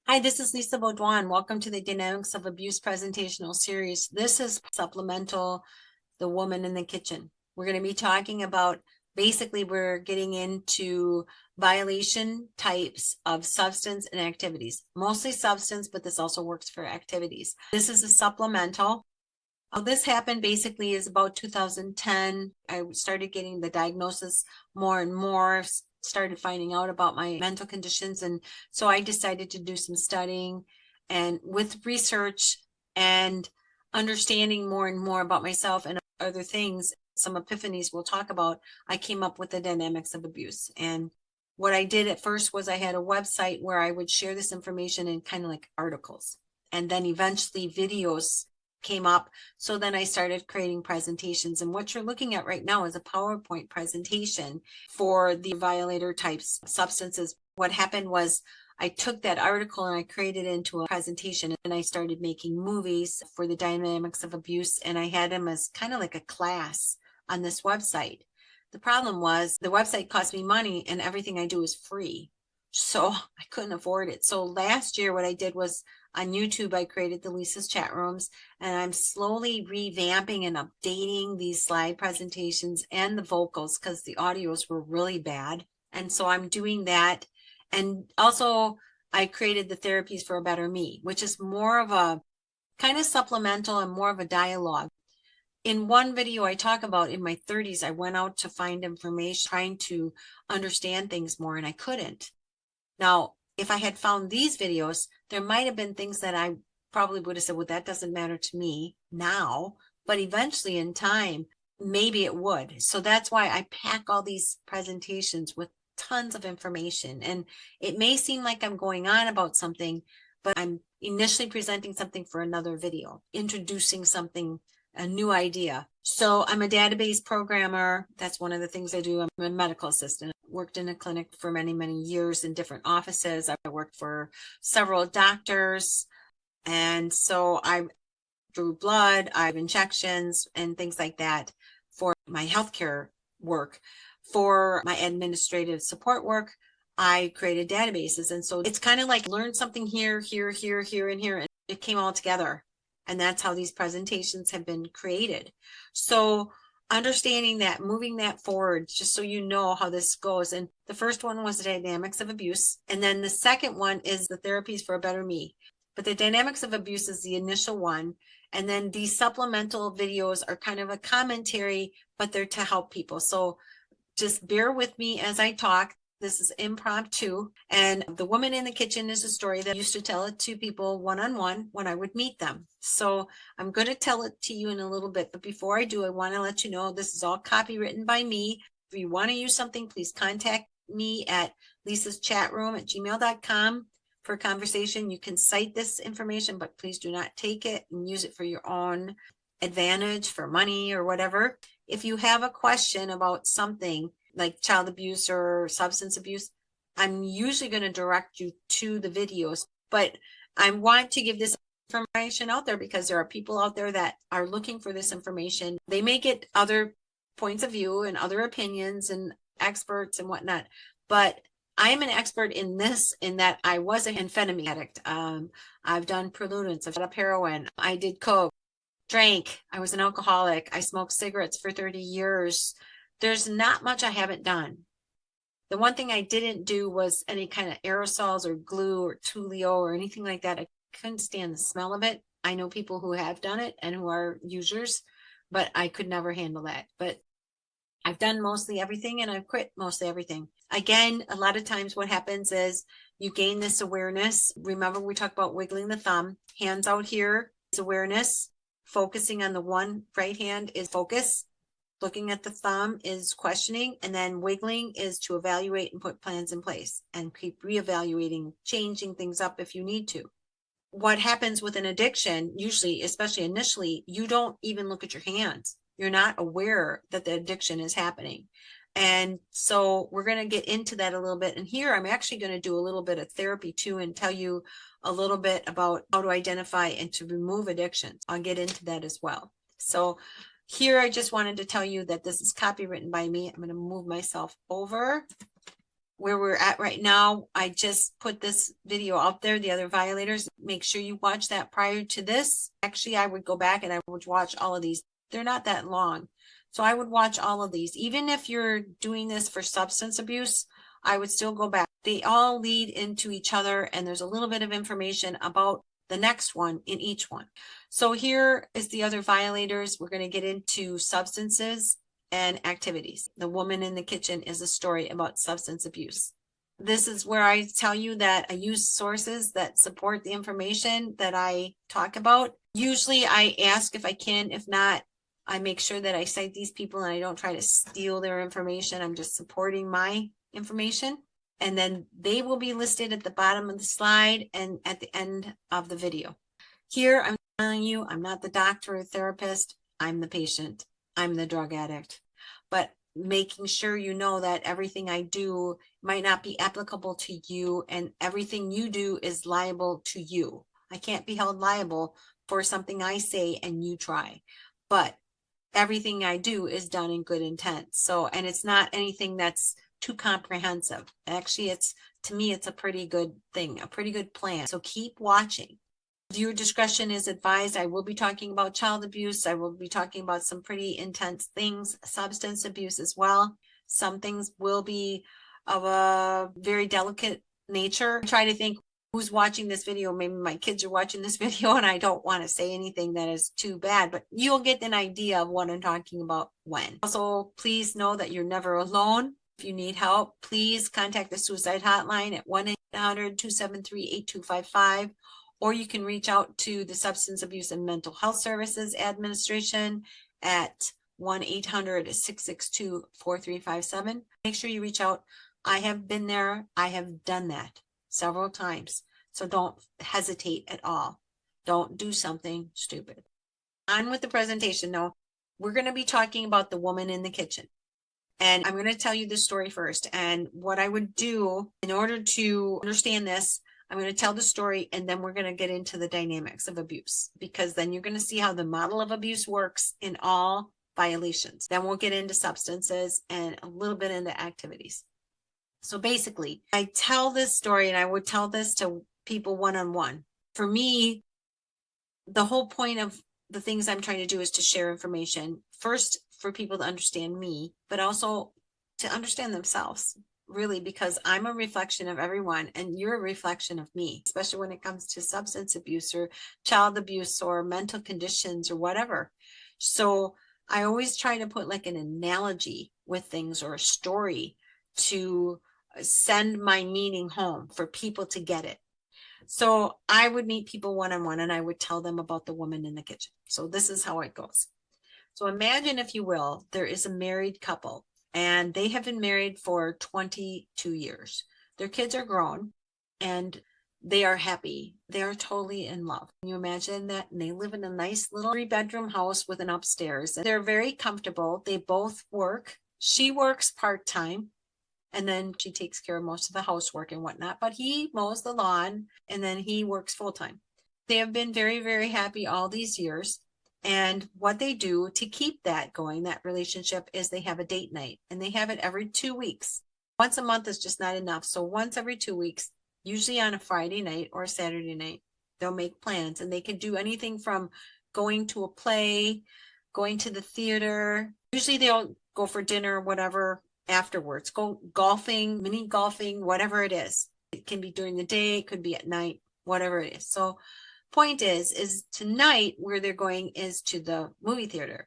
Hi, this is L Beaudoin. Welcome to the Dynamics of Abuse presentational series. This is supplemental, The Woman in the Kitchen. We're going to be talking about, basically, we're getting into violation types of substance and activities. Mostly substance, but this also works for activities. This is a supplemental. How this happened basically is about 2010. I started getting the diagnosis more and more, started finding out about my mental conditions. And so I decided to do some studying, and with research and understanding more and more about myself and other things, some epiphanies we'll talk about, I came up with the dynamics of abuse. And what I did at first was I had a website where I would share this information in kind of like articles. And then eventually videos came up. So then I started creating presentations. And what you're looking at right now is a PowerPoint presentation for the violator types substances. What happened was I took that article and I created it into a presentation, and I started making movies for the dynamics of abuse. And I had them as kind of like a class on this website. The problem was the website cost me money and everything I do is free. So I couldn't afford it. So last year, what I did was on YouTube, I created the Lisa's chat rooms, and I'm slowly revamping and updating these slide presentations and the vocals because the audios were really bad. And so I'm doing that. And also I created the Therapies for a Better Me, which is more of a kind of supplemental and more of a dialogue. In one video I talk about, in my 30s, I went out to find information, trying to understand things more, and I couldn't. Now, if I had found these videos, there might have been things that I probably would have said, well, that doesn't matter to me now, but eventually in time, maybe it would. So that's why I pack all these presentations with tons of information. And it may seem like I'm going on about something, but I'm initially presenting something for another video, introducing something, a new idea. So I'm a database programmer. That's one of the things I do. I'm a medical assistant. Worked in a clinic for many, many years in different offices. I worked for several doctors. And so I drew blood, I have injections and things like that for my healthcare work. For my administrative support work, I created databases. And so it's kind of like learn something here, here, here, here, and here. And it came all together. And that's how these presentations have been created. So understanding that, moving that forward, just so you know how this goes. And the first one was the dynamics of abuse. And then the second one is the Therapies for a Better Me. But the dynamics of abuse is the initial one. And then these supplemental videos are kind of a commentary, but they're to help people. So just bear with me as I talk. This is impromptu. And The Woman in the Kitchen is a story that I used to tell it to people one-on-one when I would meet them. So I'm going to tell it to you in a little bit. But before I do, I want to let you know this is all copywritten by me. If you want to use something, please contact me at lisaschatroom@gmail.com for a conversation. You can cite this information, but please do not take it and use it for your own advantage, for money or whatever. If you have a question about something like child abuse or substance abuse, I'm usually going to direct you to the videos, but I want to give this information out there because there are people out there that are looking for this information. They may get other points of view and other opinions and experts and whatnot, but I'm an expert in this, in that I was an amphetamine addict. I've done preludins, I've done heroin, I did coke, drank, I was an alcoholic, I smoked cigarettes for 30 years. There's not much I haven't done. The one thing I didn't do was any kind of aerosols or glue or Tulio or anything like that. I couldn't stand the smell of it. I know people who have done it and who are users, but I could never handle that. But I've done mostly everything and I've quit mostly everything. Again, a lot of times what happens is you gain this awareness. Remember, we talked about wiggling the thumb. Hands out here is awareness. Focusing on the one right hand is focus. Looking at the thumb is questioning, and then wiggling is to evaluate and put plans in place and keep reevaluating, changing things up if you need to. What happens with an addiction, usually, especially initially, you don't even look at your hands. You're not aware that the addiction is happening. And so we're going to get into that a little bit. And here I'm actually going to do a little bit of therapy too and tell you a little bit about how to identify and to remove addictions. I'll get into that as well. So here I just wanted to tell you that this is copywritten by me. I'm going to move myself over where we're at right now. I just put this video out there, the other violators. Make sure you watch that prior to this. Actually, I would go back and I would watch all of these. They're not that long. So I would watch all of these. Even if you're doing this for substance abuse, I would still go back. They all lead into each other, and there's a little bit of information about the next one in each one. So here is the other violators. We're going to get into substances and activities. The Woman in the Kitchen is a story about substance abuse. This is where I tell you that I use sources that support the information that I talk about. Usually I ask if I can. If not, I make sure that I cite these people and I don't try to steal their information. I'm just supporting my information. And then they will be listed at the bottom of the slide and at the end of the video. Here, I'm telling you, I'm not the doctor or therapist. I'm the patient. I'm the drug addict. But making sure you know that everything I do might not be applicable to you, and everything you do is liable to you. I can't be held liable for something I say and you try. But everything I do is done in good intent. So, and it's not anything that's too comprehensive. Actually, to me, it's a pretty good thing, a pretty good plan. So keep watching. Viewer discretion is advised. I will be talking about child abuse. I will be talking about some pretty intense things, substance abuse as well. Some things will be of a very delicate nature. I try to think who's watching this video. Maybe my kids are watching this video and I don't want to say anything that is too bad, but you'll get an idea of what I'm talking about when. Also, please know that you're never alone. If you need help, please contact the suicide hotline at 1-800-273-8255. Or you can reach out to the Substance Abuse and Mental Health Services Administration at 1-800-662-4357. Make sure you reach out. I have been there. I have done that several times. So don't hesitate at all. Don't do something stupid. On with the presentation now. We're going to be talking about the woman in the kitchen. And I'm going to tell you the story first. And what I would do in order to understand this, I'm going to tell the story and then we're going to get into the dynamics of abuse, because then you're going to see how the model of abuse works in all violations. Then we'll get into substances and a little bit into activities. So basically, I tell this story and I would tell this to people one-on-one. For me, the whole point of the things I'm trying to do is to share information. First, for people to understand me, but also to understand themselves. Really, because I'm a reflection of everyone and you're a reflection of me, especially when it comes to substance abuse or child abuse or mental conditions or whatever. So I always try to put like an analogy with things or a story to send my meaning home for people to get it. So I would meet people one-on-one and I would tell them about the woman in the kitchen. So this is how it goes. So imagine, if you will, there is a married couple. And they have been married for 22 years. Their kids are grown and they are happy. They are totally in love. Can you imagine that? And they live in a nice little 3-bedroom house with an upstairs. And they're very comfortable. They both work. She works part-time and then she takes care of most of the housework and whatnot. But he mows the lawn and then he works full-time. They have been very, very happy all these years. And what they do to keep that going, that relationship, is they have a date night and they have it every 2 weeks. Once a month is just not enough. So once every 2 weeks, usually on a Friday night or a Saturday night, they'll make plans, and they can do anything from going to a play, going to the theater. Usually they'll go for dinner, whatever, afterwards, go golfing, mini golfing, whatever it is. It can be during the day, it could be at night, whatever it is. So point is tonight where they're going is to the movie theater.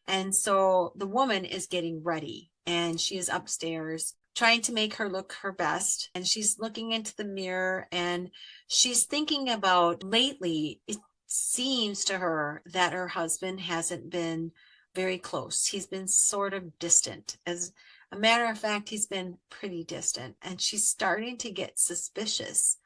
And so the woman is getting ready and she is upstairs trying to make her look her best. And she's looking into the mirror and she's thinking about, lately, it seems to her that her husband hasn't been very close. He's been sort of distant. As a matter of fact, he's been pretty distant. And she's starting to get suspicious.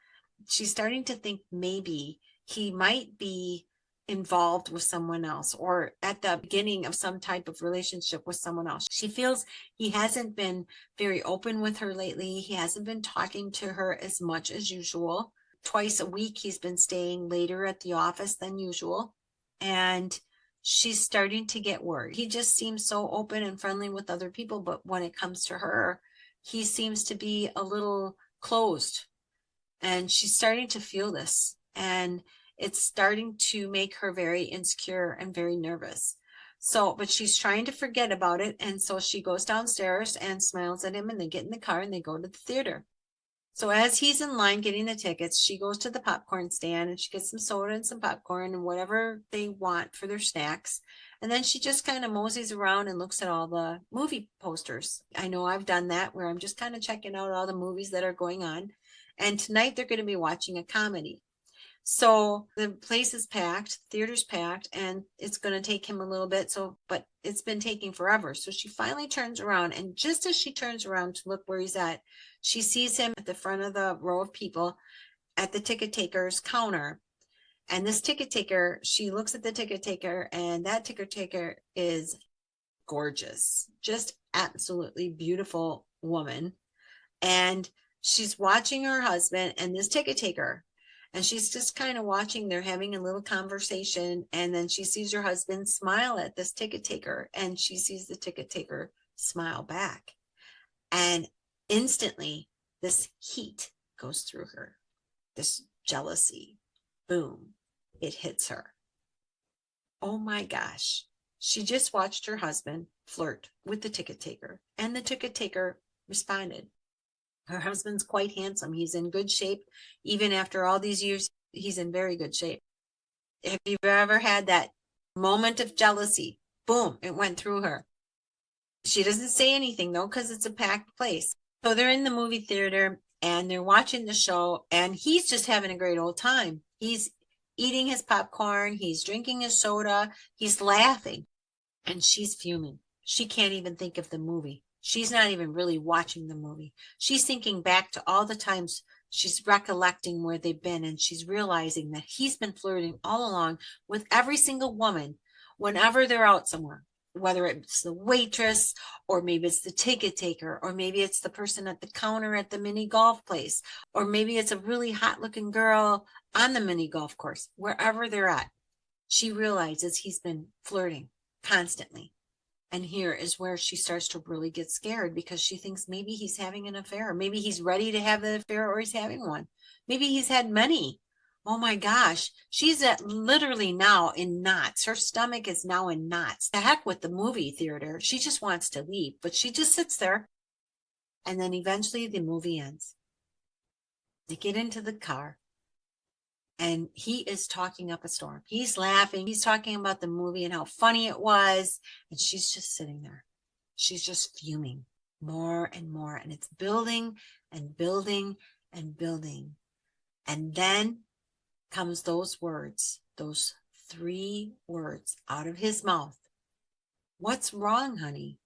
She's starting to think maybe he might be involved with someone else or at the beginning of some type of relationship with someone else. She feels he hasn't been very open with her lately. He hasn't been talking to her as much as usual. Twice a week, he's been staying later at the office than usual. And she's starting to get worried. He just seems so open and friendly with other people, but when it comes to her, he seems to be a little closed, and she's starting to feel this, and it's starting to make her very insecure and very nervous. So, but she's trying to forget about it, and so she goes downstairs and smiles at him, and they get in the car and they go to the theater. So as he's in line getting the tickets, she goes to the popcorn stand and she gets some soda and some popcorn and whatever they want for their snacks. And then she just kind of moseys around and looks at all the movie posters. I know I've done that, where I'm just kind of checking out all the movies that are going on. And tonight they're going to be watching a comedy. So the place is packed, theater's packed, and it's going to take him a little bit. So, but it's been taking forever. So she finally turns around, and just as she turns around to look where he's at, she sees him at the front of the row of people at the ticket taker's counter. And this ticket taker, she looks at the ticket taker, and that ticket taker is gorgeous, just absolutely beautiful woman. And she's watching her husband and this ticket taker. And she's just kind of watching. They're having a little conversation. And then she sees her husband smile at this ticket taker. And she sees the ticket taker smile back. And instantly, this heat goes through her. This jealousy. Boom. It hits her. Oh my gosh. She just watched her husband flirt with the ticket taker. And the ticket taker responded. Her husband's quite handsome. He's in good shape. Even after all these years, he's in very good shape. Have you ever had that moment of jealousy? Boom, it went through her. She doesn't say anything though, because it's a packed place. So they're in the movie theater and they're watching the show, and he's just having a great old time. He's eating his popcorn. He's drinking his soda. He's laughing, and she's fuming. She can't even think of the movie. She's not even really watching the movie. She's thinking back to all the times, she's recollecting where they've been, and she's realizing that he's been flirting all along with every single woman whenever they're out somewhere, whether it's the waitress, or maybe it's the ticket taker, or maybe it's the person at the counter at the mini golf place, or maybe it's a really hot looking girl on the mini golf course. Wherever they're at, she realizes he's been flirting constantly. And here is where she starts to really get scared, because she thinks maybe he's having an affair. Maybe he's ready to have the affair, or he's having one. Maybe he's had many. Oh my gosh. She's literally now in knots. Her stomach is now in knots. The heck with the movie theater. She just wants to leave, but she just sits there. And then eventually the movie ends. They get into the car. And he is talking up a storm. He's laughing. He's talking about the movie and how funny it was. And she's just sitting there. She's just fuming more and more. And it's building and building and building. And then comes those words, those 3 words out of his mouth. What's wrong, honey?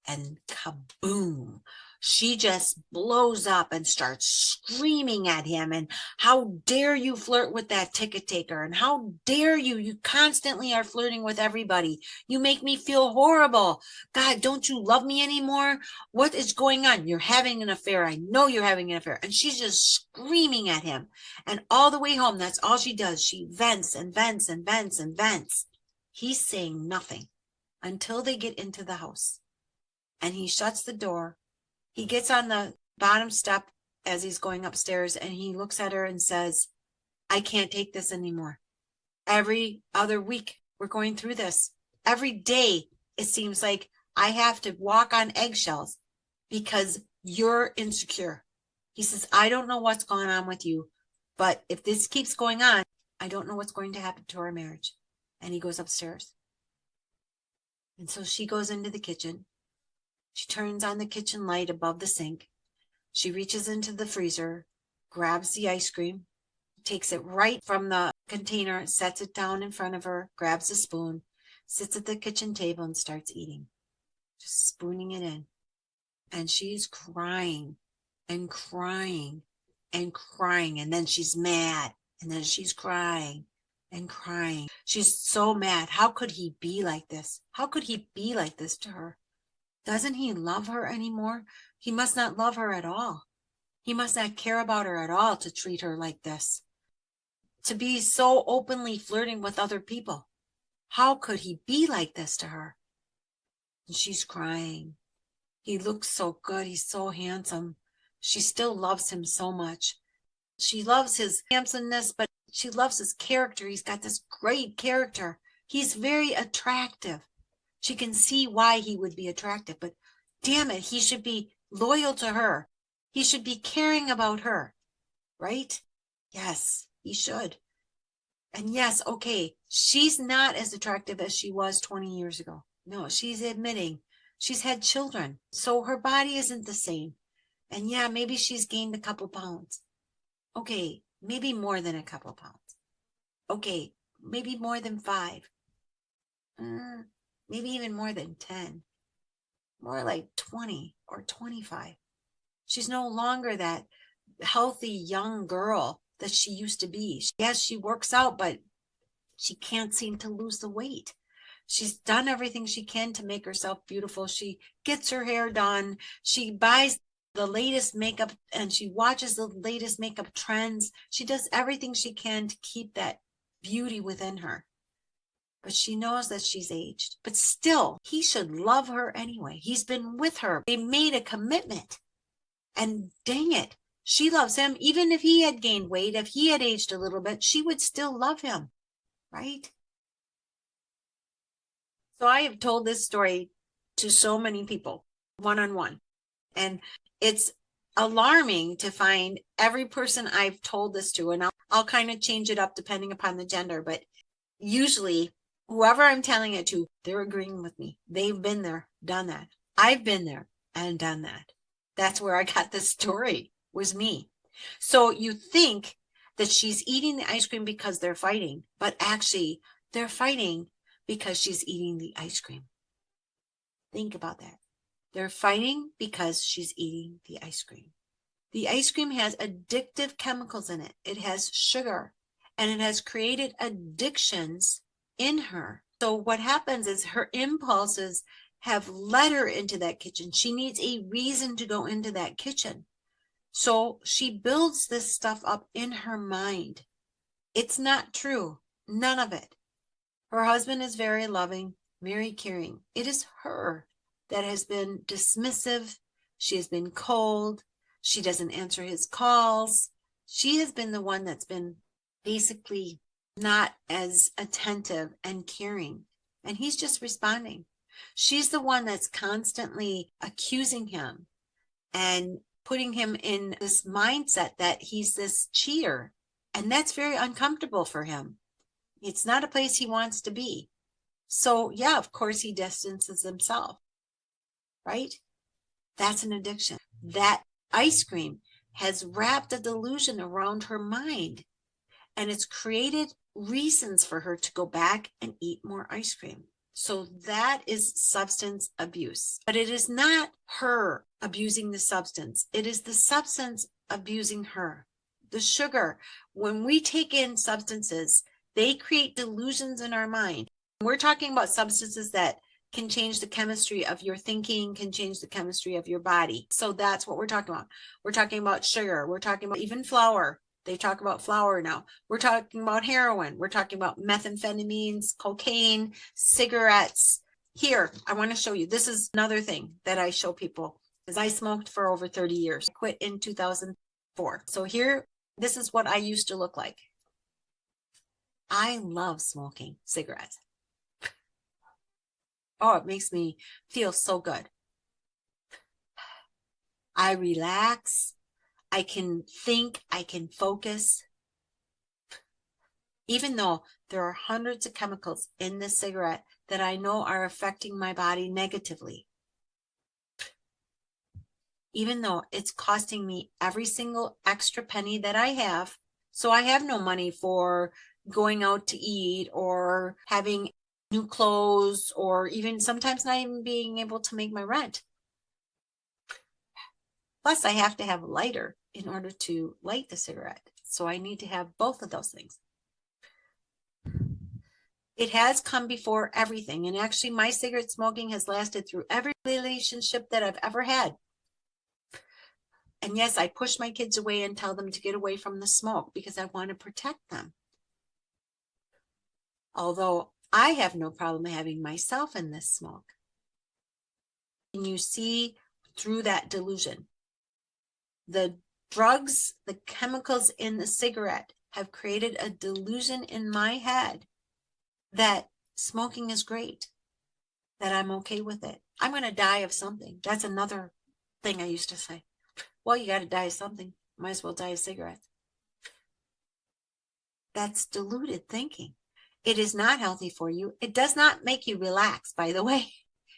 And kaboom, she just blows up and starts screaming at him. And how dare you flirt with that ticket taker? And how dare you? You constantly are flirting with everybody. You make me feel horrible. God, don't you love me anymore? What is going on? You're having an affair. I know you're having an affair. And she's just screaming at him. And all the way home, that's all she does. She vents and vents and vents and vents. He's saying nothing until they get into the house. And he shuts the door. He gets on the bottom step as he's going upstairs, and he looks at her and says, I can't take this anymore. Every other week, we're going through this. Every day, it seems like I have to walk on eggshells because you're insecure. He says, I don't know what's going on with you, but if this keeps going on, I don't know what's going to happen to our marriage. And he goes upstairs. And so she goes into the kitchen. She turns on the kitchen light above the sink. She reaches into the freezer, grabs the ice cream, takes it right from the container, sets it down in front of her, grabs a spoon, sits at the kitchen table and starts eating, just spooning it in. And she's crying and crying and crying. And then she's mad. And then she's crying and crying. She's so mad. How could he be like this? How could he be like this to her? Doesn't he love her anymore? He must not love her at all. He must not care about her at all to treat her like this. To be so openly flirting with other people. How could he be like this to her? And she's crying He looks so good. He's so handsome. She still loves him so much. She loves his handsomeness, but she loves his character. He's got this great character. He's very attractive. She can see why he would be attractive, but damn it, he should be loyal to her. He should be caring about her, right? Yes, he should. And yes, okay, she's not as attractive as she was 20 years ago. No, she's admitting she's had children, so her body isn't the same. And yeah, maybe she's gained a couple pounds. Okay, maybe more than a couple pounds. Okay, maybe more than 5. Maybe even more than 10. More like 20 or 25. She's no longer that healthy young girl that she used to be. Yes, she works out, but she can't seem to lose the weight. She's done everything she can to make herself beautiful. She gets her hair done. She buys the latest makeup and she watches the latest makeup trends. She does everything she can to keep that beauty within her. But she knows that she's aged. But still, he should love her anyway. He's been with her. They made a commitment. And dang it, she loves him. Even if he had gained weight, if he had aged a little bit, she would still love him, right? So I have told this story to so many people, one-on-one. And it's alarming to find every person I've told this to, and I'll kind of change it up depending upon the gender, but usually whoever I'm telling it to, they're agreeing with me. They've been there, done that. I've been there and done that. That's where I got this story, was me. So you think that she's eating the ice cream because they're fighting, but actually they're fighting because she's eating the ice cream. Think about that. They're fighting because she's eating the ice cream. The ice cream has addictive chemicals in it. It has sugar, and it has created addictions in her. So what happens is her impulses have led her into that kitchen. She needs a reason to go into that kitchen. So she builds this stuff up in her mind. It's not true. None of it. Her husband is very loving, very caring. It is her that has been dismissive. She has been cold. She doesn't answer his calls. She has been the one that's been basically not as attentive and caring. And he's just responding. She's the one that's constantly accusing him and putting him in this mindset that he's this cheater. And that's very uncomfortable for him. It's not a place he wants to be. So yeah, of course he distances himself, right? That's an addiction. That ice cream has wrapped a delusion around her mind, and it's created reasons for her to go back and eat more ice cream. So that is substance abuse. But it is not her abusing the substance. It is the substance abusing her. The sugar, when we take in substances, they create delusions in our mind. We're talking about substances that can change the chemistry of your thinking, can change the chemistry of your body. So that's what we're talking about. We're talking about sugar. We're talking about even flour. They talk about flour now. We're talking about heroin. We're talking about methamphetamines, cocaine, cigarettes. Here, I want to show you. This is another thing that I show people, because I smoked for over 30 years. I quit in 2004. So here, this is what I used to look like. I love smoking cigarettes. Oh, it makes me feel so good. I relax. I can think. I can focus. Even though there are hundreds of chemicals in this cigarette that I know are affecting my body negatively. Even though it's costing me every single extra penny that I have. So I have no money for going out to eat or having new clothes, or even sometimes not even being able to make my rent. Plus, I have to have a lighter in order to light the cigarette. So I need to have both of those things. It has come before everything. And actually, my cigarette smoking has lasted through every relationship that I've ever had. And yes, I push my kids away and tell them to get away from the smoke because I want to protect them. Although I have no problem having myself in this smoke. Can you see through that delusion. The drugs, the chemicals in the cigarette have created a delusion in my head that smoking is great, that I'm okay with it. I'm going to die of something. That's another thing I used to say. Well, you got to die of something. Might as well die of cigarettes. That's deluded thinking. It is not healthy for you. It does not make you relax, by the way,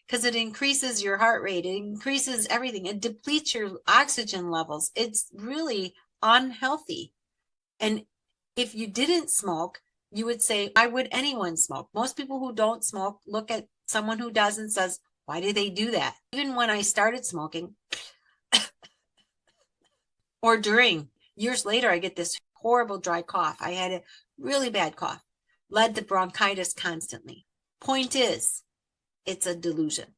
because it increases your heart rate. It increases everything. It depletes your oxygen levels. It's really unhealthy. And if you didn't smoke, you would say, why would anyone smoke? Most people who don't smoke look at someone who does and says, why do they do that? Even when I started smoking or during, years later, I get this horrible dry cough. I had a really bad cough, led to bronchitis constantly. Point is, it's a delusion.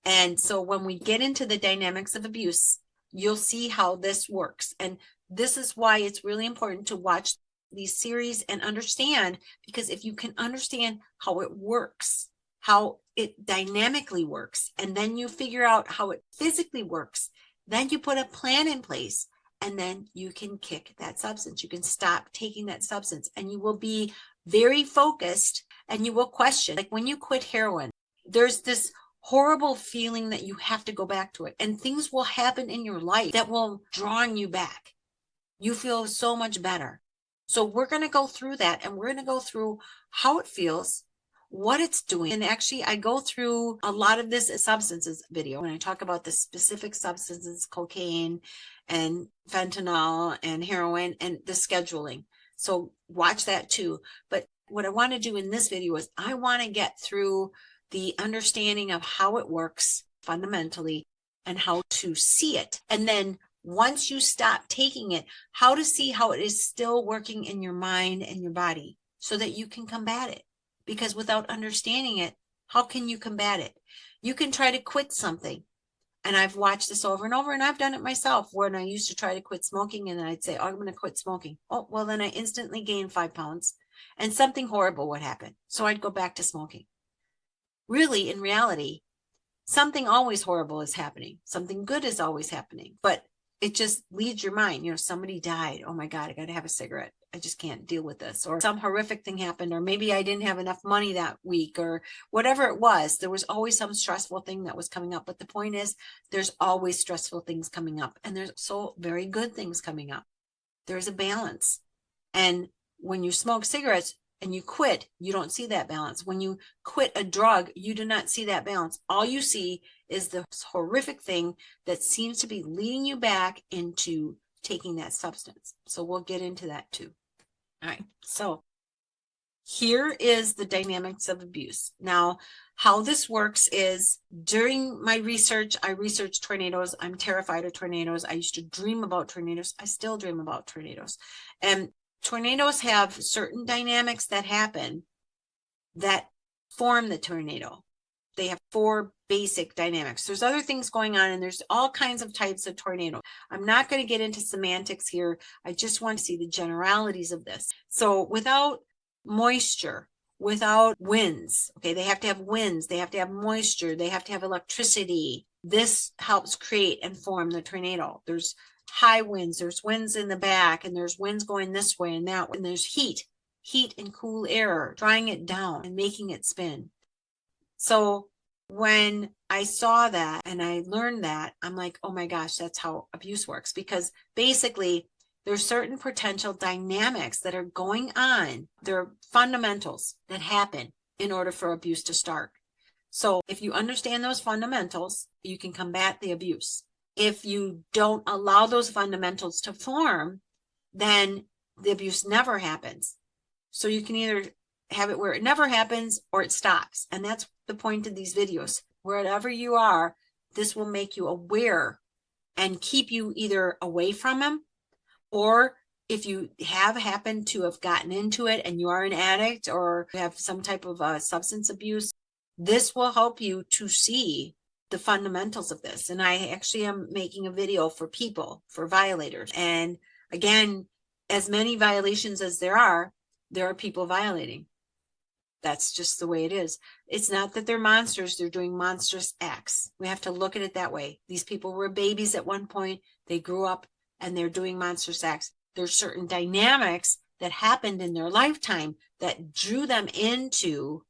And so when we get into the dynamics of abuse, you'll see how this works. And this is why it's really important to watch these series and understand, because if you can understand how it works, how it dynamically works, and then you figure out how it physically works, then you put a plan in place, and then you can kick that substance. You can stop taking that substance, and you will be very focused, and you will question. Like when you quit heroin, there's this horrible feeling that you have to go back to it, and things will happen in your life that will draw you back. You feel so much better. So we're going to go through that, and we're going to go through how it feels, what it's doing. And actually, I go through a lot of this substances video when I talk about the specific substances, cocaine and fentanyl and heroin, and the scheduling. So watch that too. But what I want to do in this video is I want to get through the understanding of how it works fundamentally and how to see it. And then once you stop taking it, how to see how it is still working in your mind and your body so that you can combat it. Because without understanding it, how can you combat it? You can try to quit something. And I've watched this over and over, and I've done it myself when I used to try to quit smoking, and I'd say, oh, I'm going to quit smoking. Oh, well, then I instantly gained 5 pounds and something horrible would happen. So I'd go back to smoking. Really, in reality, something always horrible is happening. Something good is always happening, but it just leads your mind. You know, somebody died. Oh my God, I got to have a cigarette. I just can't deal with this. Or some horrific thing happened, or maybe I didn't have enough money that week, or whatever it was. There was always some stressful thing that was coming up. But the point is, there's always stressful things coming up, and there's so very good things coming up. There's a balance. And when you smoke cigarettes and you quit, you don't see that balance. When you quit a drug, you do not see that balance. All you see is the horrific thing that seems to be leading you back into taking that substance. So we'll get into that too. All right. So here is the dynamics of abuse. Now, how this works is during my research, I researched tornadoes. I'm terrified of tornadoes. I used to dream about tornadoes. I still dream about tornadoes. And tornadoes have certain dynamics that happen that form the tornado. They have 4 basic dynamics. There's other things going on, and there's all kinds of types of tornado. I'm not going to get into semantics here. I just want to see the generalities of this. So without moisture, without winds, okay, they have to have winds, they have to have moisture, they have to have electricity. This helps create and form the tornado. There's high winds, there's winds in the back, and there's winds going this way and that way, and there's heat and cool air, drying it down and making it spin. So when I saw that and I learned that, I'm like, oh my gosh, that's how abuse works. Because basically there's certain potential dynamics that are going on. There are fundamentals that happen in order for abuse to start. So if you understand those fundamentals, you can combat the abuse. If you don't allow those fundamentals to form, then the abuse never happens. So you can either have it where it never happens or it stops. And that's the point of these videos. Wherever you are, this will make you aware and keep you either away from them, or if you have happened to have gotten into it and you are an addict or have some type of substance abuse, this will help you to see the fundamentals of this. And I actually am making a video for people, for violators. And again, as many violations as there are people violating. That's just the way it is. It's not that they're monsters. They're doing monstrous acts. We have to look at it that way. These people were babies at one point. They grew up and they're doing monstrous acts. There's certain dynamics that happened in their lifetime that drew them into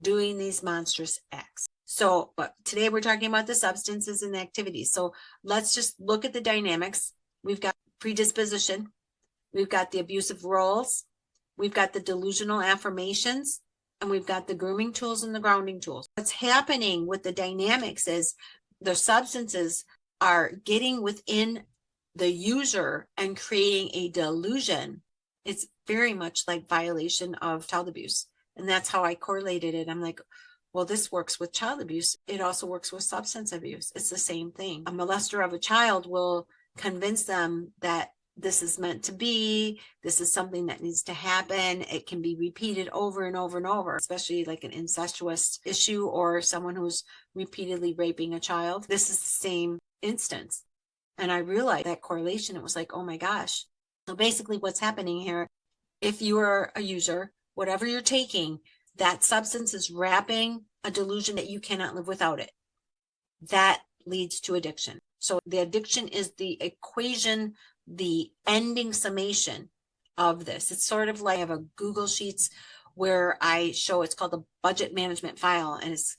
doing these monstrous acts. So, but today we're talking about the substances and the activities. So let's just look at the dynamics. We've got predisposition. We've got the abusive roles. We've got the delusional affirmations. And we've got the grooming tools and the grounding tools. What's happening with the dynamics is the substances are getting within the user and creating a delusion. It's very much like violation of child abuse. And that's how I correlated it. I'm like, well, this works with child abuse. It also works with substance abuse. It's the same thing. A molester of a child will convince them that this is meant to be, this is something that needs to happen. It can be repeated over and over and over, especially like an incestuous issue or someone who's repeatedly raping a child. This is the same instance. And I realized that correlation. It was like, oh my gosh. So basically what's happening here, if you are a user, whatever you're taking, that substance is wrapping a delusion that you cannot live without it. That leads to addiction. So the addiction is the equation, the ending summation of this. It's sort of like I have a Google Sheets where I show, it's called the budget management file, and it's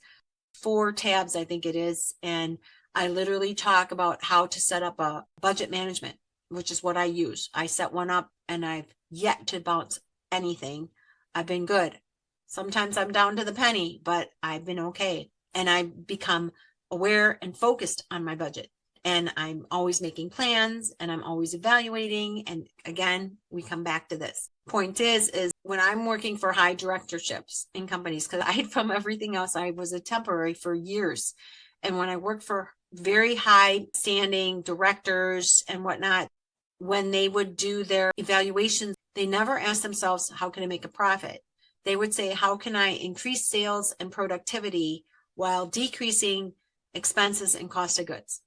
4 tabs, I think it is. And I literally talk about how to set up a budget management, which is what I use. I set one up and I've yet to bounce anything. I've been good. Sometimes I'm down to the penny, but I've been okay. And I've become aware and focused on my budget. And I'm always making plans and I'm always evaluating. And again, we come back to this. Point is when I'm working for high directorships in companies, because I, from everything else, I was a temporary for years. And when I worked for very high standing directors and whatnot, when they would do their evaluations, they never asked themselves, how can I make a profit? They would say, how can I increase sales and productivity while decreasing expenses and cost of goods?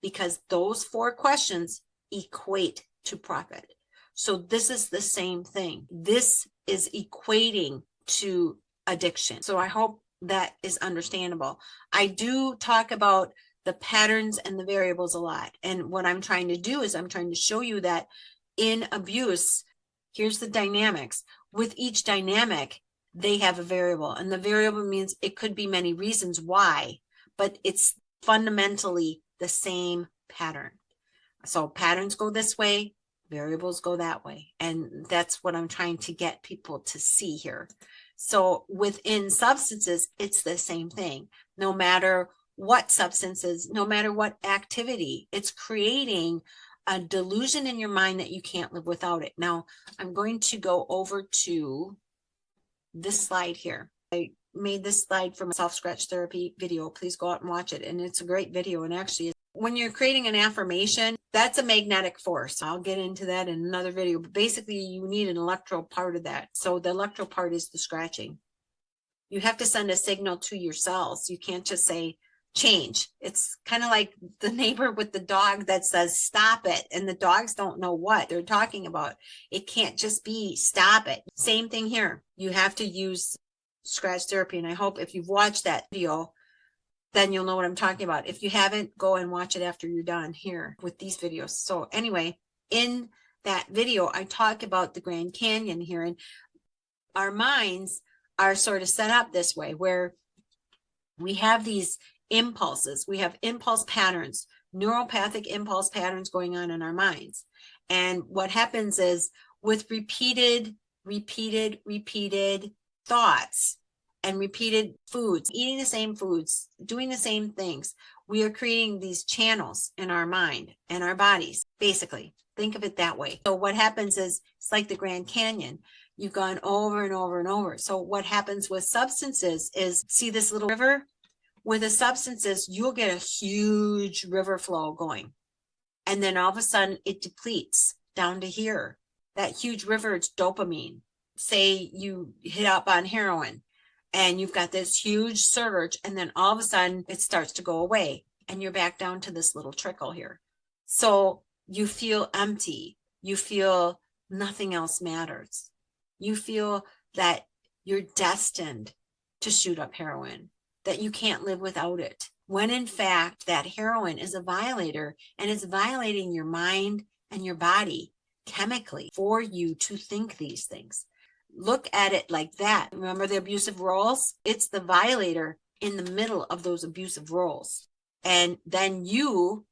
Because those 4 questions equate to profit. So this is the same thing. This is equating to addiction. So I hope that is understandable. I do talk about the patterns and the variables a lot. And what I'm trying to do is I'm trying to show you that in abuse, here's the dynamics. With each dynamic, they have a variable. And the variable means it could be many reasons why, but it's fundamentally the same pattern. So patterns go this way, variables go that way. And that's what I'm trying to get people to see here. So within substances, it's the same thing. No matter what substances, no matter what activity, it's creating a delusion in your mind that you can't live without it. Now, I'm going to go over to this slide here. I made this slide from a self-scratch therapy video. Please go out and watch it. And it's a great video. And actually, when you're creating an affirmation, that's a magnetic force. I'll get into that in another video, but basically you need an electro part of that. So the electro part is the scratching. You have to send a signal to your cells. You can't just say change. It's kind of like the neighbor with the dog that says stop it, and the dogs don't know what they're talking about. It can't just be stop it. Same thing here. You have to use scratch therapy, and I hope if you've watched that video, then you'll know what I'm talking about. If you haven't, go and watch it after you're done here with these videos. So anyway, in that video, I talk about the Grand Canyon here, and our minds are sort of set up this way where we have these impulses. We have impulse patterns, neuropathic impulse patterns going on in our minds. And what happens is with repeated thoughts and repeated foods, eating the same foods, doing the same things, we are creating these channels in our mind and our bodies. Basically, think of it that way. So what happens is it's like the Grand Canyon. You've gone over and over and over. So what happens with substances is, see this little river? With the substances, you'll get a huge river flow going. And then all of a sudden it depletes down to here. That huge river, it's dopamine. Say you hit up on heroin and you've got this huge surge, and then all of a sudden it starts to go away and you're back down to this little trickle here. So you feel empty. You feel nothing else matters. You feel that you're destined to shoot up heroin, that you can't live without it. When in fact, that heroin is a violator and it's violating your mind and your body chemically for you to think these things. Look at it like that. Remember the abusive roles? It's the violator in the middle of those abusive roles. And then you,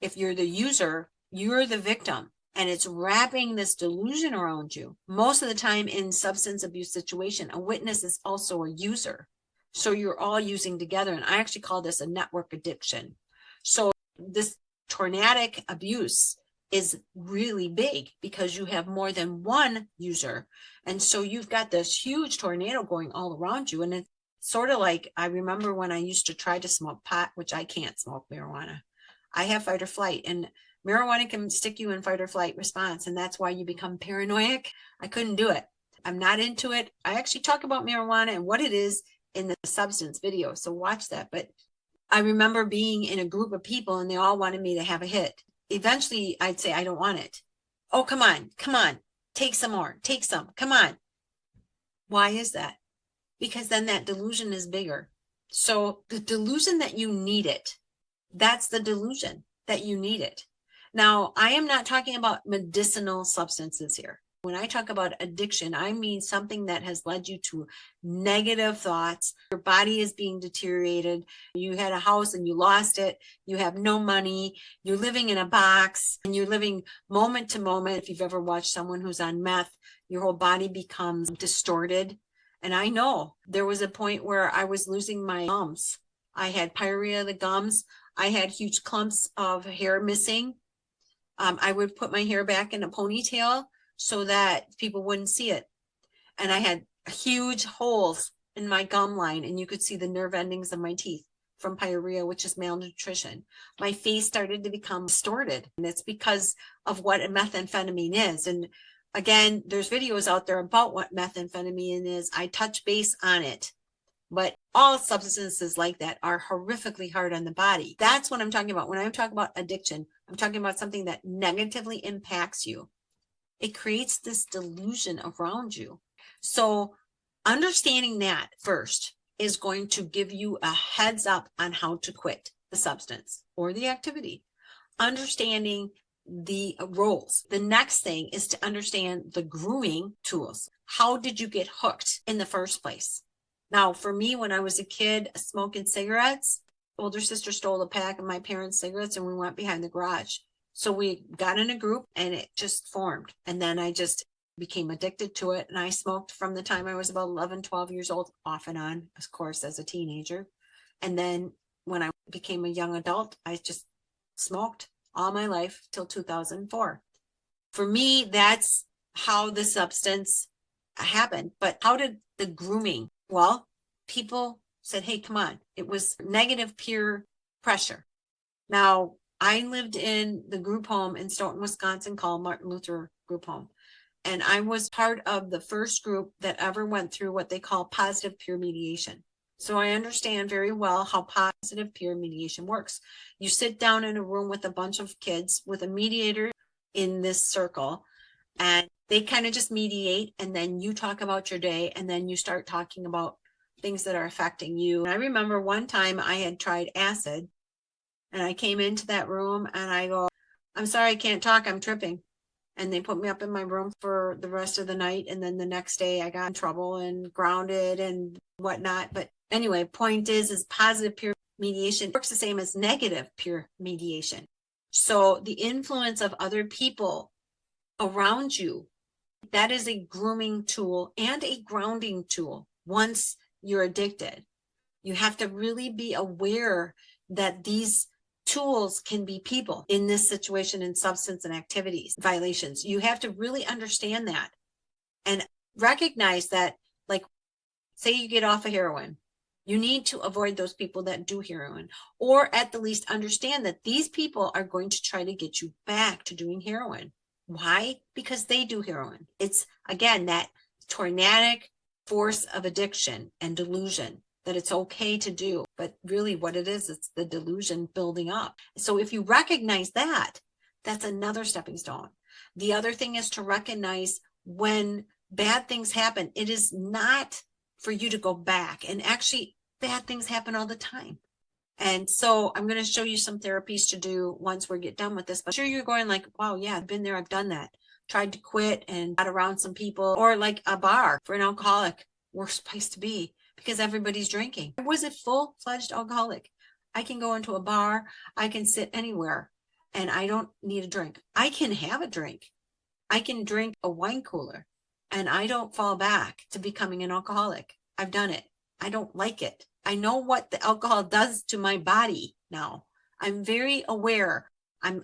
if you're the user, you're the victim. And it's wrapping this delusion around you. Most of the time in substance abuse situation, a witness is also a user. So you're all using together. And I actually call this a network addiction. So this tornadic abuse is really big because you have more than one user. And so you've got this huge tornado going all around you. And it's sort of like, I remember when I used to try to smoke pot, which I can't smoke marijuana. I have fight or flight, and marijuana can stick you in fight or flight response. And that's why you become paranoid. I couldn't do it. I'm not into it. I actually talk about marijuana and what it is in the substance video. So watch that. But I remember being in a group of people and they all wanted me to have a hit. Eventually I'd say, I don't want it. Oh, come on, take some more, take some, come on. Why is that? Because then that delusion is bigger. So the delusion that you need it, that's the delusion that you need it. Now, I am not talking about medicinal substances here. When I talk about addiction, I mean something that has led you to negative thoughts. Your body is being deteriorated. You had a house and you lost it. You have no money. You're living in a box and you're living moment to moment. If you've ever watched someone who's on meth, your whole body becomes distorted. And I know there was a point where I was losing my gums. I had pyorrhea of the gums. I had huge clumps of hair missing. I would put my hair back in a ponytail so that people wouldn't see it. And I had huge holes in my gum line, and you could see the nerve endings of my teeth from pyorrhea, which is malnutrition. My face started to become distorted, and it's because of what methamphetamine is. And again, there's videos out there about what methamphetamine is. I touch base on it. But all substances like that are horrifically hard on the body. That's what I'm talking about. When I'm talking about addiction, I'm talking about something that negatively impacts you. It creates this delusion around you. So understanding that first is going to give you a heads up on how to quit the substance or the activity. Understanding the roles. The next thing is to understand the grooming tools. How did you get hooked in the first place? Now, for me, when I was a kid smoking cigarettes, older sister stole a pack of my parents' cigarettes and we went behind the garage. So we got in a group and it just formed. And then I just became addicted to it. And I smoked from the time I was about 11, 12 years old, off and on, of course, as a teenager. And then when I became a young adult, I just smoked all my life till 2004. For me, that's how the substance happened. But how did the grooming? Well, people said, hey, come on. It was negative peer pressure. Now, I lived in the group home in Stoughton, Wisconsin called Martin Luther Group Home. And I was part of the first group that ever went through what they call positive peer mediation. So I understand very well how positive peer mediation works. You sit down in a room with a bunch of kids with a mediator in this circle, and they kind of just mediate, and then you talk about your day, and then you start talking about things that are affecting you. And I remember one time I had tried acid, and I came into that room and I go, I'm sorry, I can't talk, I'm tripping. And they put me up in my room for the rest of the night. And then the next day I got in trouble and grounded and whatnot. But anyway, point is positive peer mediation works the same as negative peer mediation. So the influence of other people around you, that is a grooming tool and a grounding tool. Once you're addicted, you have to really be aware that these tools can be people in this situation, in substance and activities violations. You have to really understand that and recognize that, like, say you get off of heroin, you need to avoid those people that do heroin, or at the least understand that these people are going to try to get you back to doing heroin. Why? Because they do heroin. It's, again, that tornadic force of addiction and delusion that it's okay to do. But really what it is, it's the delusion building up. So if you recognize that, that's another stepping stone. The other thing is to recognize when bad things happen, it is not for you to go back. And actually, bad things happen all the time. And so I'm going to show you some therapies to do once we get done with this. But I'm sure you're going like, wow, yeah, I've been there. I've done that. Tried to quit and got around some people, or like a bar for an alcoholic, worst place to be because everybody's drinking. I was a full-fledged alcoholic. I can go into a bar. I can sit anywhere and I don't need a drink. I can have a drink. I can drink a wine cooler and I don't fall back to becoming an alcoholic. I've done it. I don't like it. I know what the alcohol does to my body now. I'm very aware. I'm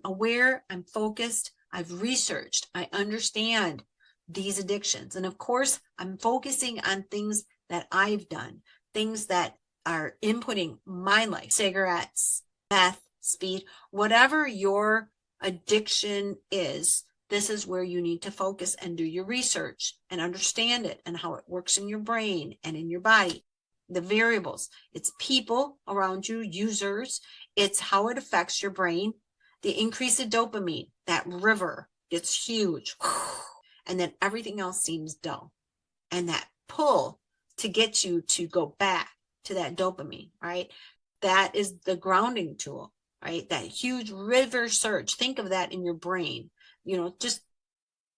focused. I've researched. I understand these addictions. And of course, I'm focusing on things that I've done, things that are inputting my life, cigarettes, meth, speed, whatever your addiction is. This is where you need to focus and do your research and understand it and how it works in your brain and in your body. The variables, it's people around you, users, it's how it affects your brain, the increase of dopamine, that river gets huge, and then everything else seems dull. And that pull to get you to go back to that dopamine, right? That is the grounding tool, right? That huge river surge. Think of that in your brain. Just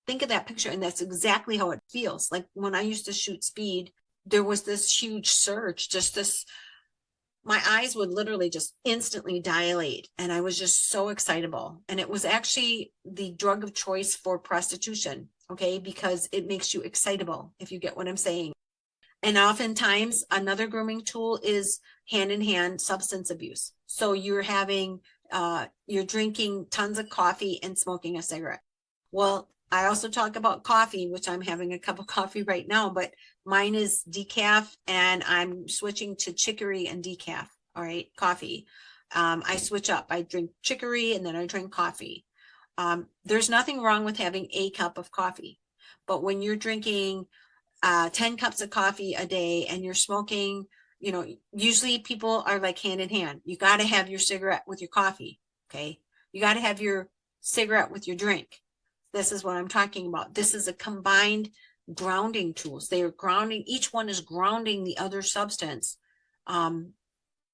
think of that picture, and that's exactly how it feels. Like when I used to shoot speed, there was this huge surge, my eyes would literally just instantly dilate, and I was just so excitable. And it was actually the drug of choice for prostitution, okay? Because it makes you excitable, if you get what I'm saying. And oftentimes another grooming tool is hand-in-hand substance abuse. So you're drinking tons of coffee and smoking a cigarette. Well, I also talk about coffee, which I'm having a cup of coffee right now, but mine is decaf and I'm switching to chicory and decaf. All right, coffee. I switch up. I drink chicory and then I drink coffee. There's nothing wrong with having a cup of coffee, but when you're drinking 10 cups of coffee a day and you're smoking, usually people are like hand in hand. You got to have your cigarette with your coffee. Okay. You got to have your cigarette with your drink. This is what I'm talking about. This is a combined grounding tools. They are grounding, each one is grounding the other substance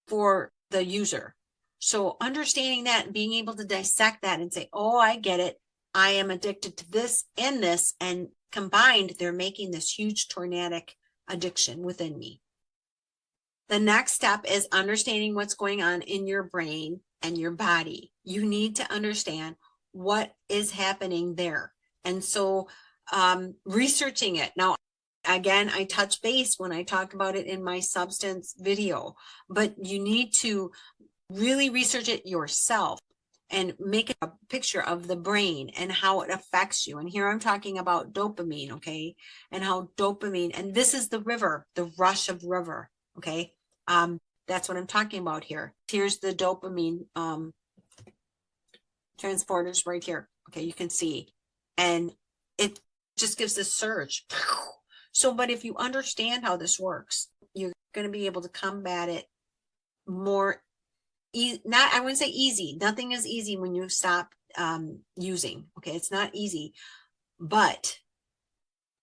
for the user. So understanding that and being able to dissect that and say, oh, I get it. I am addicted to this, and combined, they're making this huge tornadic addiction within me. The next step is understanding what's going on in your brain and your body. You need to understand what is happening there. And so researching it. Now, again, I touch base when I talk about it in my substance video, but you need to really research it yourself and make a picture of the brain and how it affects you. And here I'm talking about dopamine, okay? And how dopamine, and this is the river, the rush of river, okay? That's what I'm talking about here. Here's the dopamine transporters right here. Okay, you can see. And it just gives this surge. So, but if you understand how this works, you're going to be able to combat it more. I wouldn't say easy. Nothing is easy when you stop using. Okay, it's not easy. But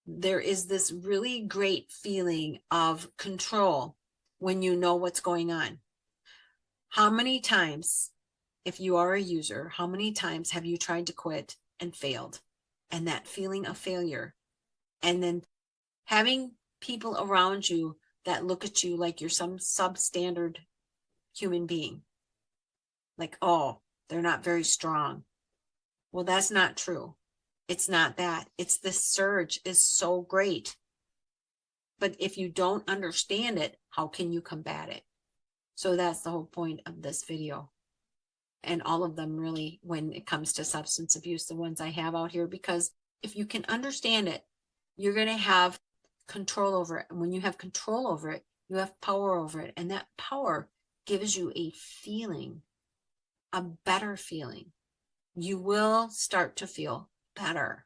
there is this really great feeling of control when you know what's going on. How many times, if you are a user, how many times have you tried to quit and failed? And that feeling of failure. And then having people around you that look at you like you're some substandard human being. Like, oh, they're not very strong. Well, that's not true. It's not that. It's the surge is so great. But if you don't understand it, how can you combat it? So that's the whole point of this video. And all of them really, when it comes to substance abuse, the ones I have out here, because if you can understand it, you're going to have control over it. And when you have control over it, you have power over it. And that power gives you a feeling, a better feeling. You will start to feel better.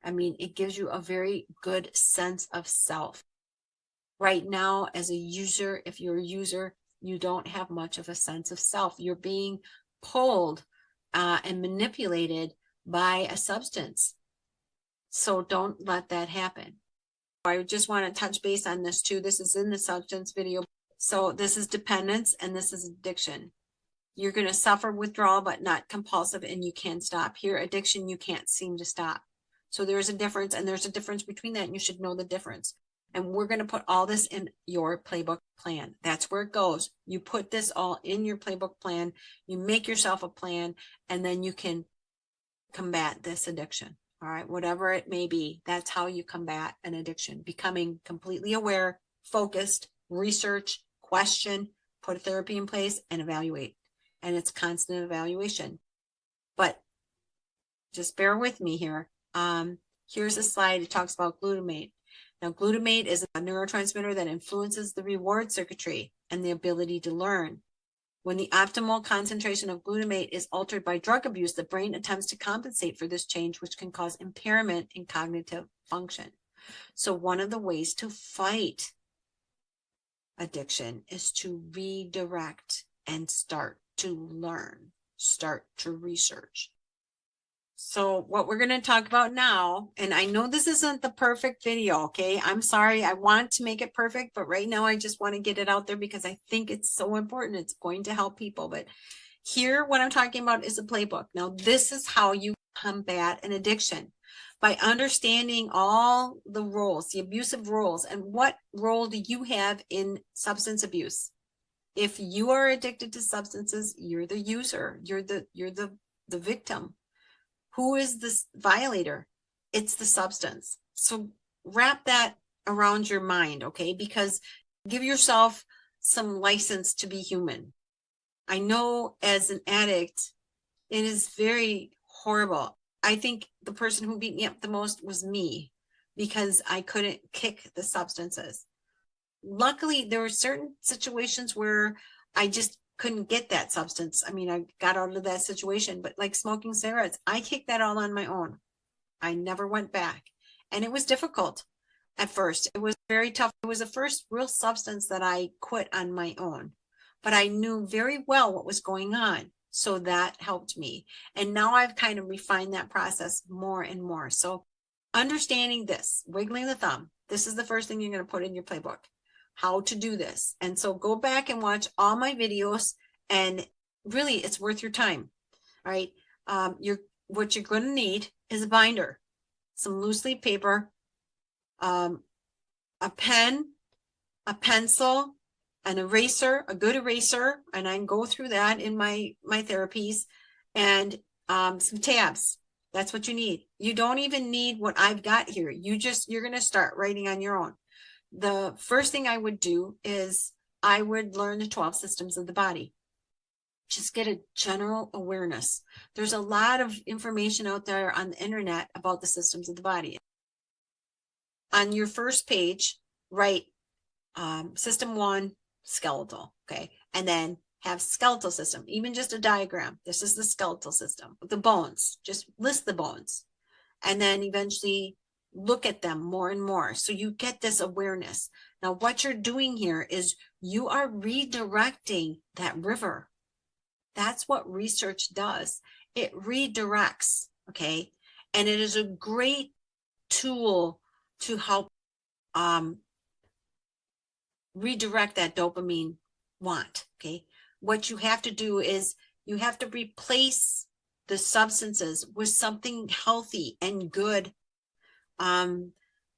I mean, it gives you a very good sense of self. Right now, as a user, if you're a user, you don't have much of a sense of self. You're being pulled and manipulated by a substance. So don't let that happen. I just want to touch base on this too. This is in the substance video. So this is dependence and this is addiction. You're going to suffer withdrawal, but not compulsive, and you can stop. Here, addiction, you can't seem to stop. So there's a difference, and there's a difference between that, and you should know the difference. And we're going to put all this in your playbook plan. That's where it goes. You put this all in your playbook plan. You make yourself a plan, and then you can combat this addiction. All right, whatever it may be, that's how you combat an addiction. Becoming completely aware, focused, research, question, put a therapy in place, and evaluate. And it's constant evaluation. But just bear with me here. Here's a slide. It talks about glutamate. Now, glutamate is a neurotransmitter that influences the reward circuitry and the ability to learn. When the optimal concentration of glutamate is altered by drug abuse, the brain attempts to compensate for this change, which can cause impairment in cognitive function. So one of the ways to fight addiction is to redirect and start to learn, start to research. So what we're going to talk about now, and I know this isn't the perfect video, okay? I'm sorry, I want to make it perfect, but right now I just want to get it out there because I think it's so important. It's going to help people. But here, what I'm talking about is a playbook. Now, this is how you combat an addiction. By understanding all the roles, the abusive roles, and what role do you have in substance abuse? If you are addicted to substances, you're the user, you're the victim. Who is this violator? It's the substance. So wrap that around your mind, okay? Because give yourself some license to be human. I know as an addict, it is very horrible. I think the person who beat me up the most was me because I couldn't kick the substances. Luckily, there were certain situations where I just couldn't get that substance. I mean, I got out of that situation, but like smoking cigarettes, I kicked that all on my own. I never went back. And it was difficult at first. It was very tough. It was the first real substance that I quit on my own, but I knew very well what was going on. So that helped me. And now I've kind of refined that process more and more. So understanding this, wiggling the thumb, this is the first thing you're going to put in your playbook. How to do this. And so go back and watch all my videos, and really it's worth your time. All right. What you're going to need is a binder, some loose leaf paper, a pen, a pencil, an eraser, a good eraser, and I can go through that in my therapies, and some tabs. That's what you need. You don't even need what I've got here. You're going to start writing on your own. The first thing I would do is I would learn the 12 systems of the body. Just get a general awareness. There's a lot of information out there on the internet about the systems of the body. On your first page, write system 1, skeletal, okay? And then have skeletal system, even just a diagram. This is the skeletal system. The bones, just list the bones. And then eventually look at them more and more. So you get this awareness. Now, what you're doing here is you are redirecting that river. That's what research does. It redirects, okay? And it is a great tool to help redirect that dopamine want, okay? What you have to do is you have to replace the substances with something healthy and good.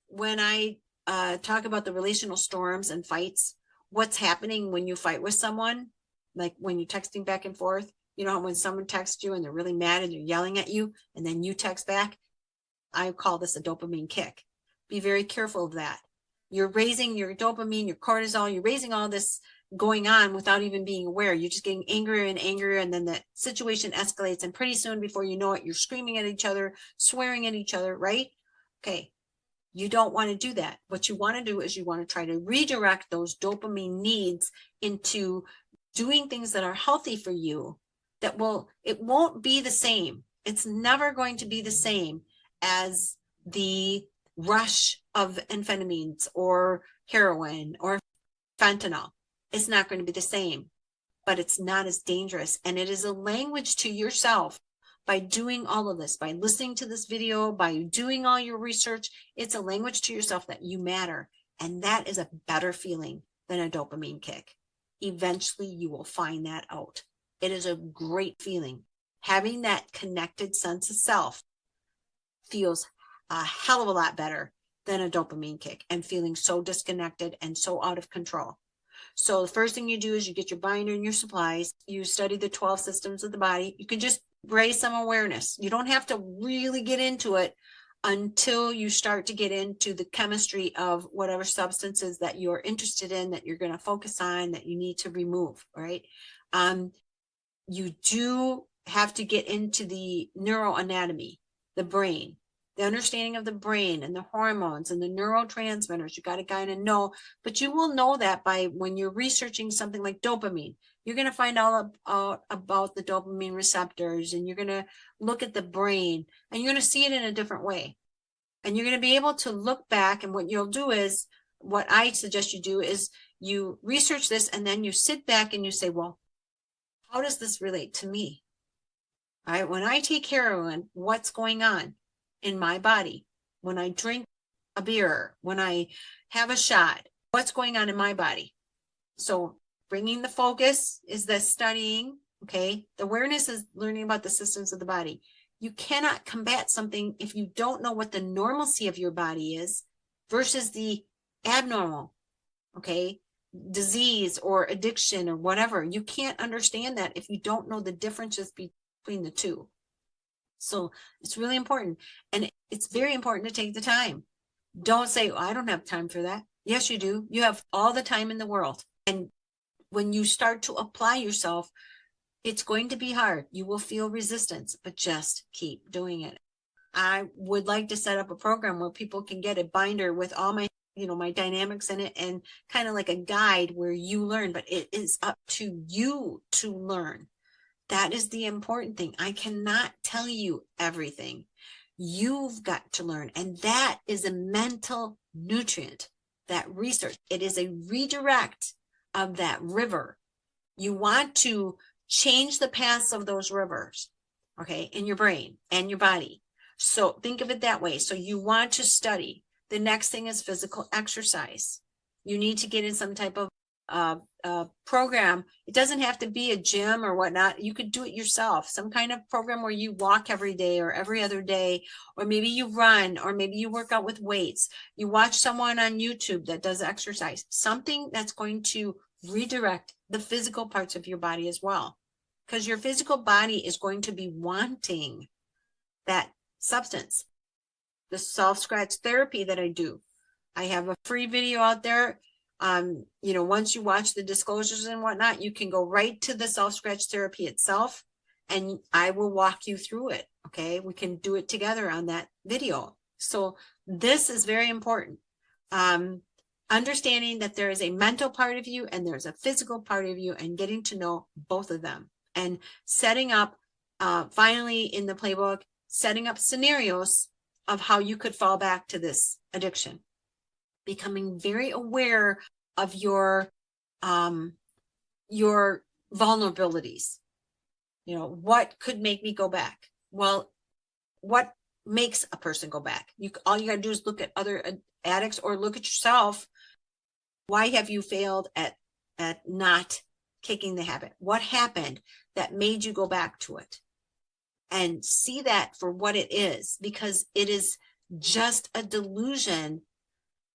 When I talk about the relational storms and fights, what's happening when you fight with someone, like when you're texting back and forth, you know, when someone texts you and they're really mad and they're yelling at you and then you text back, I call this a dopamine kick. Be very careful of that. You're raising your dopamine, your cortisol, you're raising all this going on without even being aware. You're just getting angrier and angrier, and then the situation escalates, and pretty soon, before you know it, you're screaming at each other, swearing at each other, right? Okay, you don't want to do that. What you want to do is you want to try to redirect those dopamine needs into doing things that are healthy for you, that it won't be the same. It's never going to be the same as the rush of amphetamines or heroin or fentanyl. It's not going to be the same, but it's not as dangerous. And it is a language to yourself by doing all of this, by listening to this video, by doing all your research, it's a language to yourself that you matter. And that is a better feeling than a dopamine kick. Eventually, you will find that out. It is a great feeling. Having that connected sense of self feels a hell of a lot better than a dopamine kick and feeling so disconnected and so out of control. So the first thing you do is you get your binder and your supplies. You study the 12 systems of the body. You can just raise some awareness. You don't have to really get into it until you start to get into the chemistry of whatever substances that you're interested in, that you're going to focus on, that you need to remove, right? You do have to get into the neuroanatomy, the brain, the understanding of the brain and the hormones and the neurotransmitters. You got to kind of know, but you will know that by when you're researching something like dopamine. You're going to find out about the dopamine receptors, and you're going to look at the brain, and you're going to see it in a different way. And you're going to be able to look back, and what you'll do is, what I suggest you do is you research this, and then you sit back and you say, well, how does this relate to me? All right, when I take heroin, what's going on in my body? When I drink a beer, when I have a shot, what's going on in my body? So bringing the focus is the studying, okay? The awareness is learning about the systems of the body. You cannot combat something if you don't know what the normalcy of your body is versus the abnormal, okay? Disease or addiction or whatever. You can't understand that if you don't know the differences between the two. So it's really important. And it's very important to take the time. Don't say, oh, I don't have time for that. Yes, you do. You have all the time in the world. And when you start to apply yourself, it's going to be hard. You will feel resistance, but just keep doing it. I would like to set up a program where people can get a binder with all my, my dynamics in it, and kind of like a guide where you learn, but it is up to you to learn. That is the important thing. I cannot tell you everything. You've got to learn. And that is a mental nutrient, that research. It is a redirect of that river. You want to change the paths of those rivers, okay, in your brain and your body. So think of it that way. So you want to study. The next thing is physical exercise. You need to get in some type of program. It doesn't have to be a gym or whatnot. You could do it yourself. Some kind of program where you walk every day or every other day, or maybe you run, or maybe you work out with weights. You watch someone on YouTube that does exercise, something that's going to redirect the physical parts of your body as well, because your physical body is going to be wanting that substance. The soft scratch therapy that I do, I have a free video out there. Once you watch the disclosures and whatnot, you can go right to the soft scratch therapy itself, and I will walk you through it. Okay, we can do it together on that video. So this is very important. Understanding that there is a mental part of you and there's a physical part of you, and getting to know both of them, and setting up, finally in the playbook, setting up scenarios of how you could fall back to this addiction. Becoming very aware of your vulnerabilities. What could make me go back? Well, what makes a person go back? All you got to do is look at other addicts, or look at yourself. Why have you failed at not kicking the habit? What happened that made you go back to it? And see that for what it is, because it is just a delusion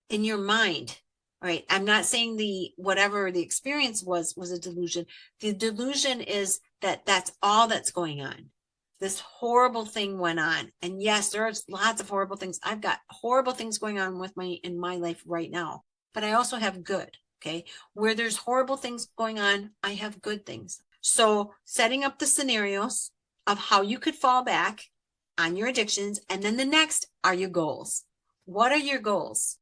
in your mind. All right. I'm not saying whatever the experience was a delusion. The delusion is that that's all that's going on. This horrible thing went on. And yes, there's lots of horrible things. I've got horrible things going on in my life right now, but I also have good. Okay. Where there's horrible things going on, I have good things. So setting up the scenarios of how you could fall back on your addictions. And then the next are your goals. What are your goals?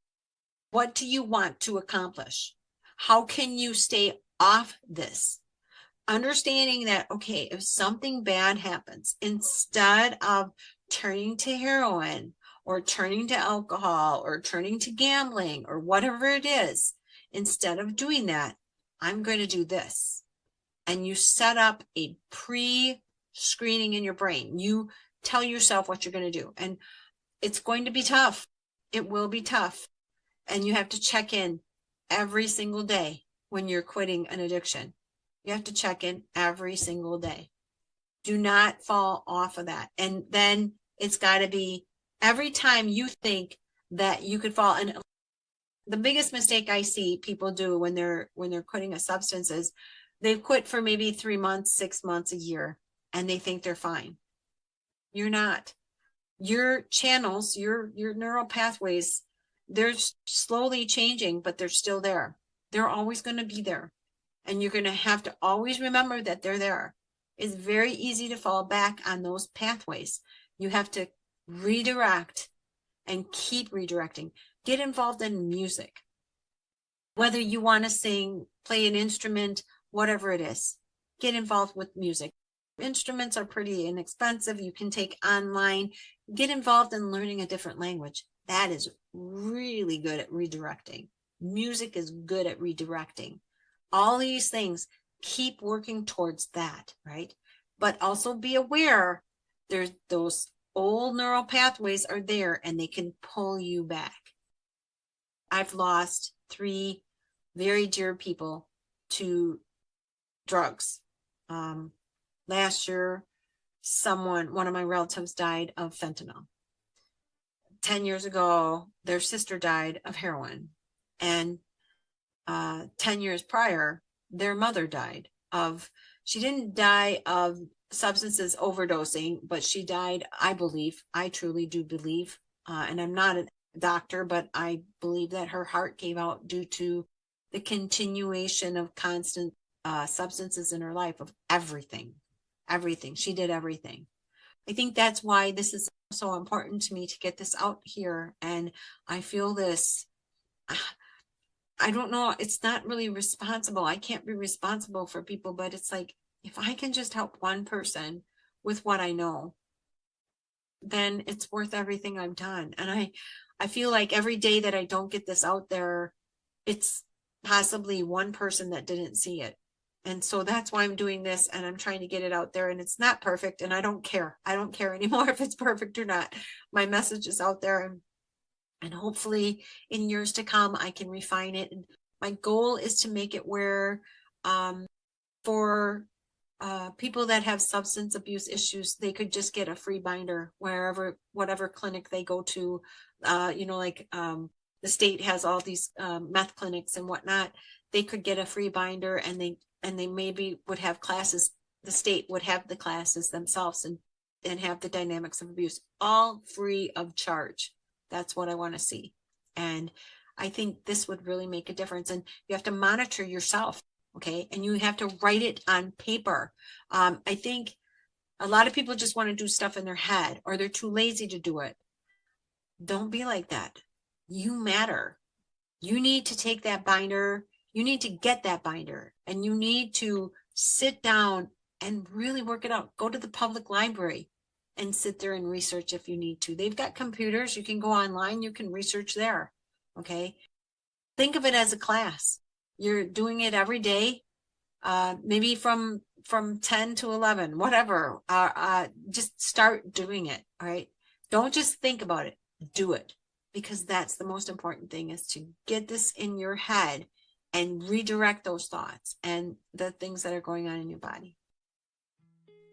What do you want to accomplish? How can you stay off this? Understanding that, okay, if something bad happens, instead of turning to heroin or turning to alcohol or turning to gambling or whatever it is, instead of doing that, I'm going to do this. And you set up a pre-shot screening in your brain. You tell yourself what you're going to do, and it's going to be tough. It will be tough. And you have to check in every single day when you're quitting an addiction. You have to check in every single day. Do not fall off of that. And then it's got to be every time you think that you could fall. And the biggest mistake I see people do when they're quitting a substance is they've quit for maybe 3 months, 6 months, a year, and they think they're fine. You're not. Your channels, your neural pathways, they're slowly changing, but they're still there. They're always going to be there. And you're going to have to always remember that they're there. It's very easy to fall back on those pathways. You have to redirect and keep redirecting. Get involved in music. Whether you want to sing, play an instrument, whatever it is, get involved with music. Instruments are pretty inexpensive. You can take online. Get involved in learning a different language. That is really good at redirecting. Music is good at redirecting. All these things, keep working towards that, right? But also be aware there's those old neural pathways are there and they can pull you back. I've lost 3 very dear people to drugs. Last year, one of my relatives died of fentanyl. 10 years ago, their sister died of heroin. And 10 years prior, their mother died of, she didn't die of substances overdosing, but she died, I believe, I truly do believe, and I'm not a doctor, but I believe that her heart gave out due to the continuation of constant substances in her life, of everything. She did everything. I think that's why this is so important to me to get this out here. And I feel this, I don't know, it's not really responsible. I can't be responsible for people, but it's like, if I can just help one person with what I know, then it's worth everything I've done. And I feel like every day that I don't get this out there, it's possibly one person that didn't see it. And so that's why I'm doing this, and I'm trying to get it out there, and it's not perfect, and I don't care. I don't care anymore if it's perfect or not. My message is out there, and hopefully in years to come, I can refine it. And my goal is to make it where for people that have substance abuse issues, they could just get a free binder whatever clinic they go to. The state has all these meth clinics and whatnot. They could get a free binder, and they maybe would have classes. The state would have the classes themselves and have the dynamics of abuse, all free of charge. That's what I want to see. And I think this would really make a difference. And you have to monitor yourself, okay? And you have to write it on paper. I think a lot of people just want to do stuff in their head, or they're too lazy to do it. Don't be like that. You matter. You need to take that binder. You need to get that binder, and you need to sit down and really work it out. Go to the public library and sit there and research if you need to. They've got computers. You can go online. You can research there. Okay. Think of it as a class. You're doing it every day, maybe from 10 to 11, whatever. Just start doing it. All right. Don't just think about it. Do it, because that's the most important thing, is to get this in your head and redirect those thoughts and the things that are going on in your body.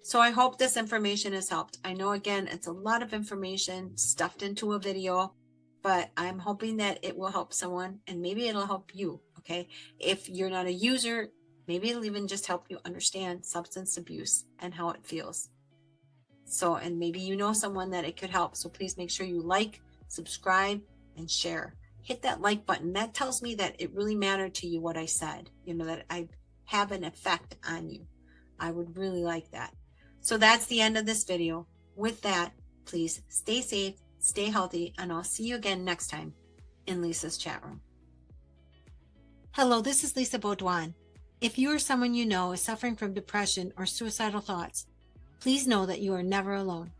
So I hope this information has helped. I know, again, it's a lot of information stuffed into a video, but I'm hoping that it will help someone, and maybe it'll help you, okay? If you're not a user, maybe it'll even just help you understand substance abuse and how it feels. So, and maybe you know someone that it could help. So please make sure you like, subscribe, and share. Hit that like button. That tells me that it really mattered to you what I said, that I have an effect on you. I would really like that. So that's the end of this video. With that, please stay safe, stay healthy, and I'll see you again next time in Lisa's chat room. Hello, this is Lisa Beaudoin. If you or someone you know is suffering from depression or suicidal thoughts, please know that you are never alone.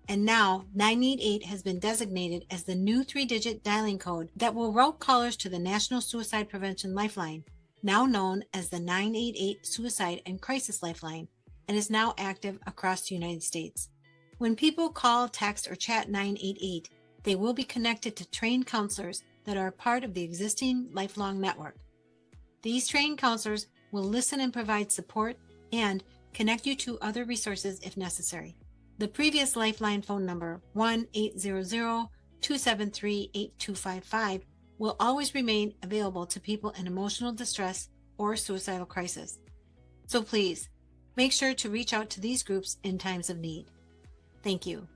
And now 988 has been designated as the new 3-digit dialing code that will route callers to the National Suicide Prevention Lifeline, now known as the 988 Suicide and Crisis Lifeline. and is now active across the United States. When people call, text, or chat 988, they will be connected to trained counselors that are a part of the existing Lifelong Network. These trained counselors will listen and provide support and connect you to other resources if necessary. The previous Lifeline phone number, 1-800-273-8255, will always remain available to people in emotional distress or suicidal crisis. So please, make sure to reach out to these groups in times of need. Thank you.